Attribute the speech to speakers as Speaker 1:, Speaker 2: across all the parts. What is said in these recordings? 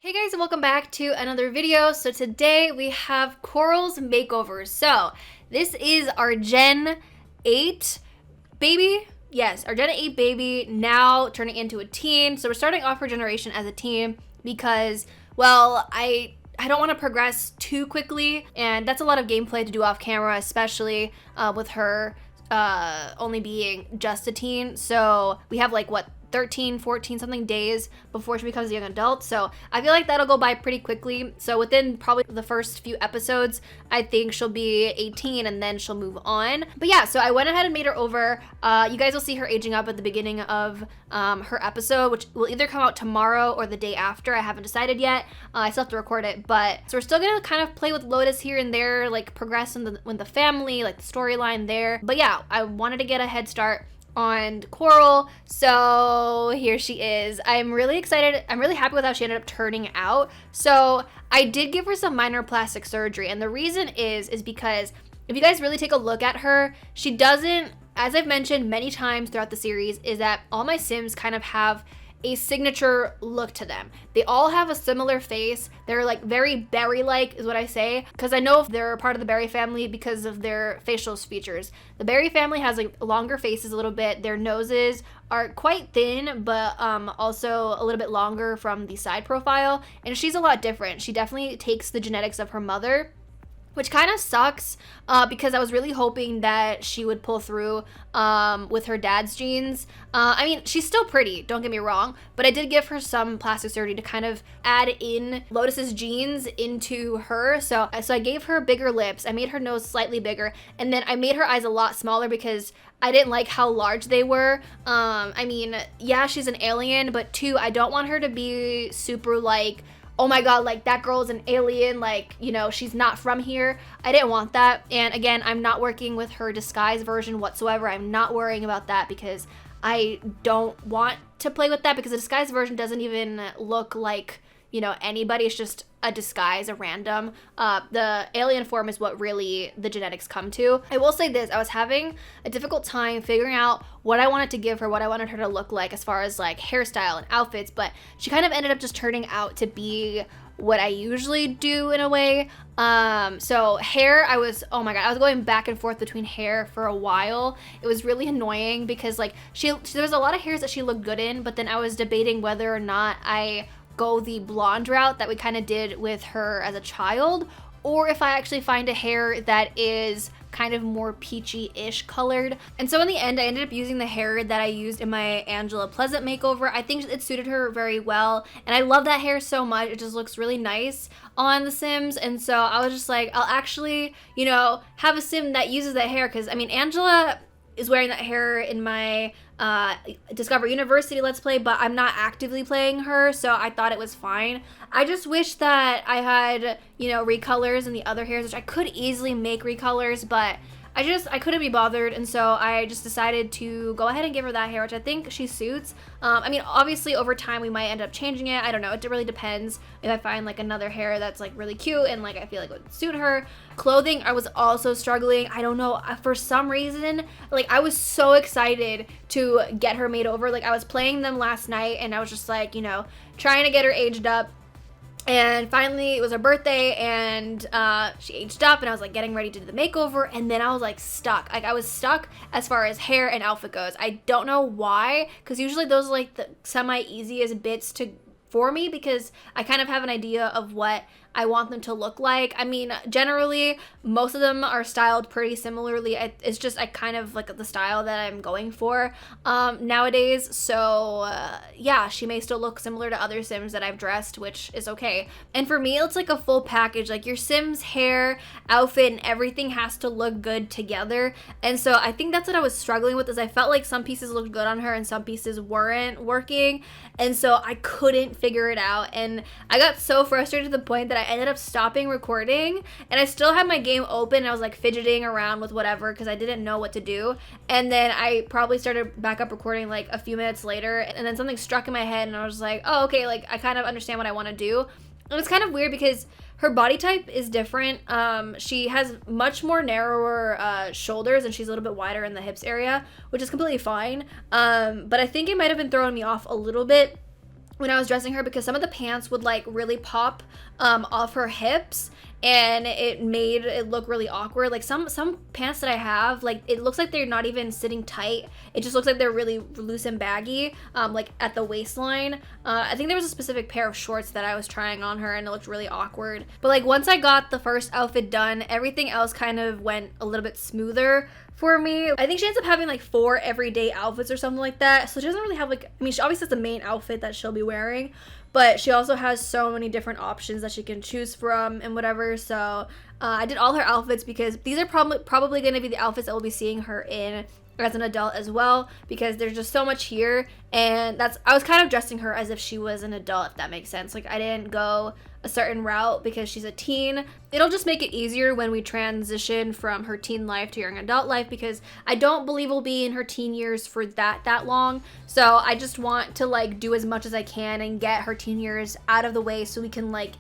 Speaker 1: Hey guys, and welcome back to another video. So today we have Coral's makeover. So this is our Gen 8 baby. Yes, our Gen 8 baby now turning into a teen. So we're starting off her generation as a teen because, well, I don't want to progress too quickly, and that's a lot of gameplay to do off camera, especially with her only being just a teen. So we have like, what, 13, 14 something days before she becomes a young adult. So I feel like that'll go by pretty quickly. So within probably the first few episodes, I think she'll be 18 and then she'll move on. But yeah, so I went ahead and made her over. You guys will see her aging up at the beginning of her episode, which will either come out tomorrow or the day after. I haven't decided yet. I still have to record it, but so we're still gonna kind of play with Lotus here and there, like progress in the family, like the storyline there. But yeah, I wanted to get a head start on Coral, so here she is. I'm really excited. I'm really happy with how she ended up turning out. So I did give her some minor plastic surgery, and the reason is because if you guys really take a look at her, she doesn't, as I've mentioned many times throughout the series, is that all my Sims kind of have a signature look to them. They all have a similar face. They're like very berry-like is what I say, because I know if they're part of the berry family because of their facial features. The berry family has like longer faces a little bit. Their noses are quite thin, but also a little bit longer from the side profile, and she's a lot different. She definitely takes the genetics of her mother, which kind of sucks because I was really hoping that she would pull through with her dad's genes. I mean, she's still pretty, don't get me wrong, but I did give her some plastic surgery to kind of add in Lotus's genes into her. So I gave her bigger lips, I made her nose slightly bigger, and then I made her eyes a lot smaller because I didn't like how large they were. I mean, yeah, she's an alien, but two, I don't want her to be super like, oh my god, like that girl's an alien, like, you know, she's not from here. I didn't want that. And again, I'm not working with her disguise version whatsoever. I'm not worrying about that because I don't want to play with that, because the disguise version doesn't even look like, you know, anybody. It's just a disguise, a random. The alien form is what really the genetics come to. I will say this, I was having a difficult time figuring out what I wanted to give her, what I wanted her to look like as far as like hairstyle and outfits, but she kind of ended up just turning out to be what I usually do in a way. So hair, I was going back and forth between hair for a while. It was really annoying because like there was a lot of hairs that she looked good in, but then I was debating whether or not I go the blonde route that we kind of did with her as a child, or if I actually find a hair that is kind of more peachy-ish colored. And so in the end, I ended up using the hair that I used in my Angela Pleasant makeover. I think it suited her very well, and I love that hair so much. It just looks really nice on the Sims, and so I was just like, I'll actually, you know, have a Sim that uses that hair, because I mean, Angela is wearing that hair in my Discover University Let's Play, but I'm not actively playing her, so I thought it was fine. I just wish that I had, you know, recolors in the other hairs, which I could easily make recolors, but I couldn't be bothered, and so I just decided to go ahead and give her that hair, which I think she suits. I mean, obviously over time we might end up changing it. I don't know, it really depends if I find like another hair that's like really cute and like I feel like it would suit her. Clothing, I was also struggling. I don't know, for some reason, like I was so excited to get her made over. Like I was playing them last night and I was just like, you know, trying to get her aged up. And finally, it was her birthday, and she aged up, and I was like getting ready to do the makeover, and then I was like stuck. Like I was stuck as far as hair and outfit goes. I don't know why, because usually those are like the semi-easiest bits for me, because I kind of have an idea of what I want them to look like. I mean, generally, most of them are styled pretty similarly. It's just I kind of like the style that I'm going for nowadays. So yeah, she may still look similar to other Sims that I've dressed, which is okay. And for me, it's like a full package. Like your Sim's hair, outfit, and everything has to look good together. And so I think that's what I was struggling with, is I felt like some pieces looked good on her and some pieces weren't working. And so I couldn't figure it out. And I got so frustrated to the point that I ended up stopping recording, and I still had my game open. I was like fidgeting around with whatever because I didn't know what to do, and then I probably started back up recording like a few minutes later, and then something struck in my head and I was like, oh okay, like I kind of understand what I want to do. And it's kind of weird because her body type is different. She has much more narrower shoulders, and she's a little bit wider in the hips area, which is completely fine, but I think it might have been throwing me off a little bit when I was dressing her, because some of the pants would like really pop off her hips, and it made it look really awkward. Like some pants that I have, like it looks like they're not even sitting tight. It just looks like they're really loose and baggy, like at the waistline. I think there was a specific pair of shorts that I was trying on her and it looked really awkward. But like once I got the first outfit done, everything else kind of went a little bit smoother for me. I think she ends up having like 4 everyday outfits or something like that. So she doesn't really have like, I mean, she obviously has the main outfit that she'll be wearing, but she also has so many different options that she can choose from and whatever. So I did all her outfits because these are probably going to be the outfits that we'll be seeing her in as an adult as well, because there's just so much here, and I was kind of dressing her as if she was an adult, if that makes sense. Like I didn't go a certain route because she's a teen. It'll just make it easier when we transition from her teen life to young adult life, because I don't believe we'll be in her teen years for that long. So I just want to like do as much as I can and get her teen years out of the way so we can like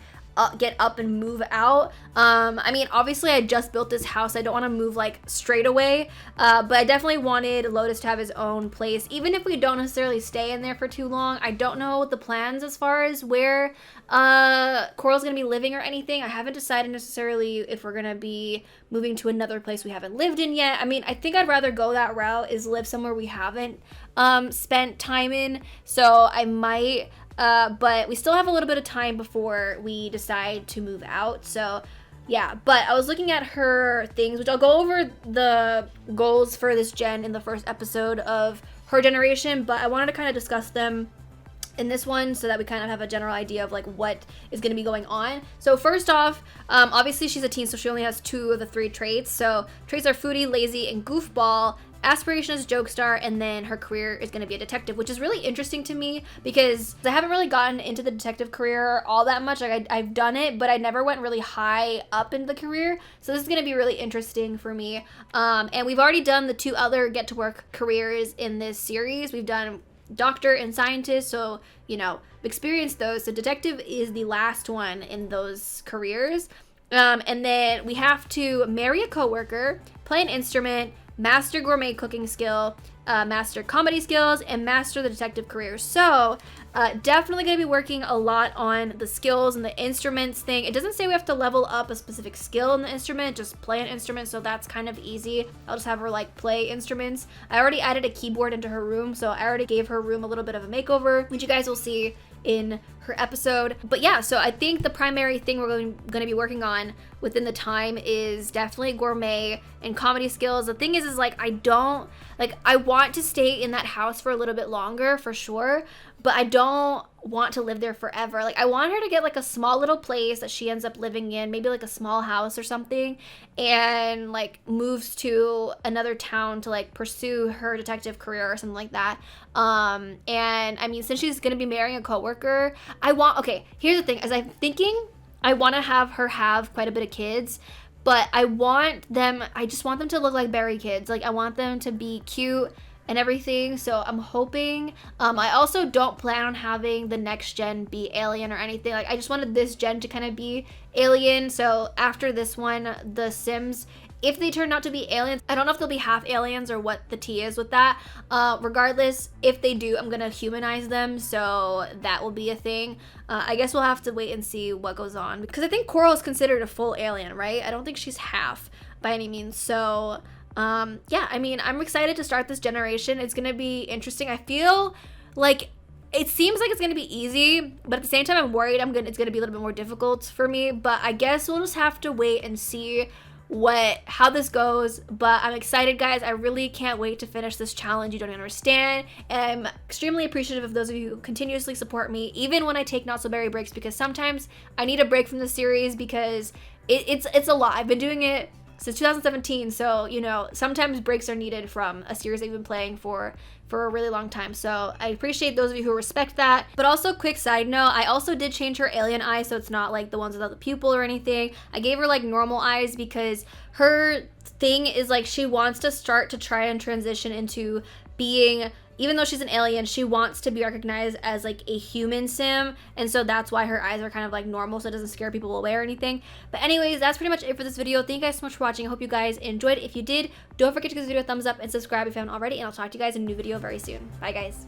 Speaker 1: get up and move out. I mean, obviously I just built this house. I don't want to move like straight away, but I definitely wanted Lotus to have his own place, even if we don't necessarily stay in there for too long. I don't know the plans as far as where Coral's gonna be living or anything. I haven't decided necessarily if we're gonna be moving to another place we haven't lived in yet. I mean, I think I'd rather go that route, is live somewhere we haven't spent time in. So I might but we still have a little bit of time before we decide to move out. So yeah, but I was looking at her things, which I'll go over the goals for this gen in the first episode of her generation, but I wanted to kind of discuss them in this one so that we kind of have a general idea of like what is going to be going on. So first off, obviously she's a teen, so she only has 2 of the 3 traits. So traits are foodie, lazy, and goofball. Aspiration is jokestar, and then her career is going to be a detective, which is really interesting to me because I haven't really gotten into the detective career all that much. Like I've done it, but I never went really high up in the career. So this is going to be really interesting for me. And we've already done the 2 other get to work careers in this series. We've done doctor and scientist, so you know, experienced those. So detective is the last one in those careers. And then we have to marry a coworker, play an instrument, master gourmet cooking skill, master comedy skills, and master the detective career. So definitely going to be working a lot on the skills and the instruments thing. It doesn't say we have to level up a specific skill in the instrument, just play an instrument, so that's kind of easy. I'll just have her like play instruments. I already added a keyboard into her room, so I already gave her room a little bit of a makeover, which you guys will see in her episode. But yeah, so I think the primary thing we're going to be working on within the time is definitely gourmet and comedy skills. The thing is like I want to stay in that house for a little bit longer for sure, but I don't want to live there forever. Like I want her to get like a small little place that she ends up living in, maybe like a small house or something, and like moves to another town to like pursue her detective career or something like that. And I mean, since she's gonna be marrying a coworker, okay, here's the thing, as I'm thinking, I want to have her have quite a bit of kids, but I just want them to look like Barry kids. Like I want them to be cute and everything, so I'm hoping. I also don't plan on having the next gen be alien or anything. Like I just wanted this gen to kind of be alien, so after this one, the Sims, if they turn out to be aliens, I don't know if they'll be half aliens or what the tea is with that. Regardless, if they do, I'm gonna humanize them, so that will be a thing. I guess we'll have to wait and see what goes on, because I think Coral is considered a full alien, right? I don't think she's half by any means. So yeah, I mean, I'm excited to start this generation. It's gonna be interesting. I feel like it seems like it's gonna be easy, but at the same time I'm worried it's gonna be a little bit more difficult for me. But I guess we'll just have to wait and see how this goes. But I'm excited, guys. I really can't wait to finish this challenge. You don't understand, and I'm extremely appreciative of those of you who continuously support me even when I take not so berry breaks, because sometimes I need a break from the series because it's a lot. I've been doing it since 2017, so you know, sometimes breaks are needed from a series that you've been playing for a really long time. So I appreciate those of you who respect that. But also, quick side note, I also did change her alien eyes, so it's not like the ones without the pupil or anything. I gave her like normal eyes because her thing is like she wants to start to try and transition into being, even though she's an alien, she wants to be recognized as like a human sim, and so that's why her eyes are kind of like normal, so it doesn't scare people away or anything. But anyways, that's pretty much it for this video. Thank you guys so much for watching. I hope you guys enjoyed. If you did, don't forget to give this video a thumbs up and subscribe if you haven't already, and I'll talk to you guys in a new video very soon. Bye guys.